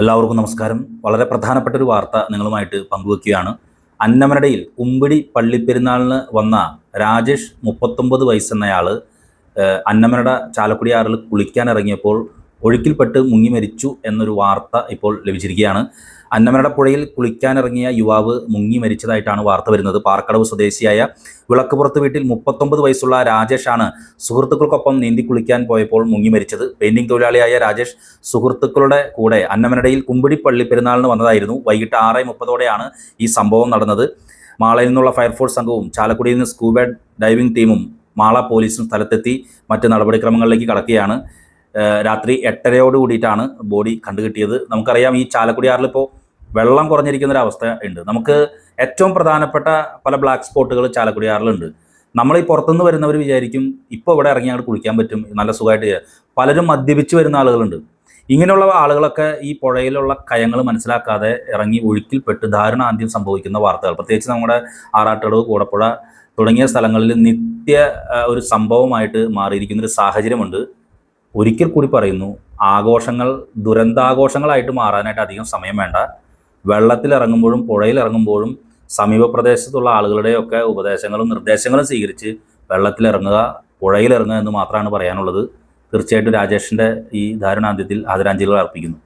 എല്ലാവർക്കും നമസ്കാരം. വളരെ പ്രധാനപ്പെട്ട ഒരു വാർത്ത നിങ്ങളുമായിട്ട് പങ്കുവെക്കുകയാണ്. അന്നമനടയിൽ കുമ്പിടി പള്ളിപ്പെരുന്നാളിന് വന്ന രാജേഷ് 39 വയസ്സെന്നയാൾ അന്നമനട ചാലക്കുടി ആറിൽ കുളിക്കാനിറങ്ങിയപ്പോൾ ഒഴുക്കിൽപ്പെട്ട് മുങ്ങി മരിച്ചു എന്നൊരു വാർത്ത ഇപ്പോൾ ലഭിച്ചിരിക്കുകയാണ്. അന്നമനട പുഴയിൽ കുളിക്കാനിറങ്ങിയ യുവാവ് മുങ്ങി മരിച്ചതായിട്ടാണ് വാർത്ത വരുന്നത്. പാറക്കടവ് സ്വദേശിയായ വിളക്കുപുറത്ത് വീട്ടിൽ 39 വയസ്സുള്ള രാജേഷാണ് സുഹൃത്തുക്കൾക്കൊപ്പം നീന്തി കുളിക്കാൻ പോയപ്പോൾ മുങ്ങി മരിച്ചത്. പെയിന്റിംഗ് തൊഴിലാളിയായ രാജേഷ് സുഹൃത്തുക്കളുടെ കൂടെ അന്നമനടയിൽ കുമ്പിടി പള്ളിപ്പെരുന്നാളിന് വന്നതായിരുന്നു. വൈകിട്ട് 6:30 ഈ സംഭവം നടന്നത്. മാളയിൽ നിന്നുള്ള ഫയർഫോഴ്സ് സംഘവും ചാലക്കുടിയിൽ നിന്ന് സ്കൂബ ഡൈവിംഗ് ടീമും മാള പോലീസും സ്ഥലത്തെത്തി മറ്റ് നടപടിക്രമങ്ങളിലേക്ക് കടക്കുകയാണ്. രാത്രി 8:30 കൂടിയിട്ടാണ് ബോഡി കണ്ടുകിട്ടിയത്. നമുക്കറിയാം, ഈ ചാലക്കുടി ആറിൽ ഇപ്പോൾ വെള്ളം കുറഞ്ഞിരിക്കുന്ന ഒരു അവസ്ഥ ഉണ്ട്. നമുക്ക് ഏറ്റവും പ്രധാനപ്പെട്ട പല ബ്ലാക്ക് സ്പോട്ടുകൾ ചാലക്കുടി ആറിലുണ്ട്. നമ്മൾ ഈ പുറത്തുനിന്ന് വരുന്നവർ വിചാരിക്കും ഇപ്പോൾ ഇവിടെ ഇറങ്ങി അങ്ങോട്ട് കുളിക്കാൻ പറ്റും, നല്ല സുഖമായിട്ട്. പലരും മദ്യപിച്ച് വരുന്ന ആളുകളുണ്ട്. ഇങ്ങനെയുള്ള ആളുകളൊക്കെ ഈ പുഴയിലുള്ള കയങ്ങൾ മനസ്സിലാക്കാതെ ഇറങ്ങി ഒഴുക്കിൽപ്പെട്ട് ദാരുണാന്ത്യം സംഭവിക്കുന്ന വാർത്തകൾ, പ്രത്യേകിച്ച് നമ്മുടെ ആറാട്ടടവ്, കൂടപ്പുഴ തുടങ്ങിയ സ്ഥലങ്ങളിൽ ഒരു സംഭവമായിട്ട് മാറിയിരിക്കുന്നൊരു സാഹചര്യമുണ്ട്. ഒരിക്കൽ കൂടി പറയുന്നു, ആഘോഷങ്ങൾ ദുരന്താഘോഷങ്ങളായിട്ട് മാറാനായിട്ട് അധികം സമയം വേണ്ട. വെള്ളത്തിലിറങ്ങുമ്പോഴും പുഴയിലിറങ്ങുമ്പോഴും സമീപ പ്രദേശത്തുള്ള ആളുകളുടെയൊക്കെ ഉപദേശങ്ങളും നിർദ്ദേശങ്ങളും സ്വീകരിച്ച് വെള്ളത്തിലിറങ്ങുക, പുഴയിലിറങ്ങുക എന്ന് മാത്രമാണ് പറയാനുള്ളത്. തീർച്ചയായിട്ടും രാജേഷിൻ്റെ ഈ ദാരുണാന്ത്യത്തിൽ ആദരാഞ്ജലികൾ അർപ്പിക്കുന്നു.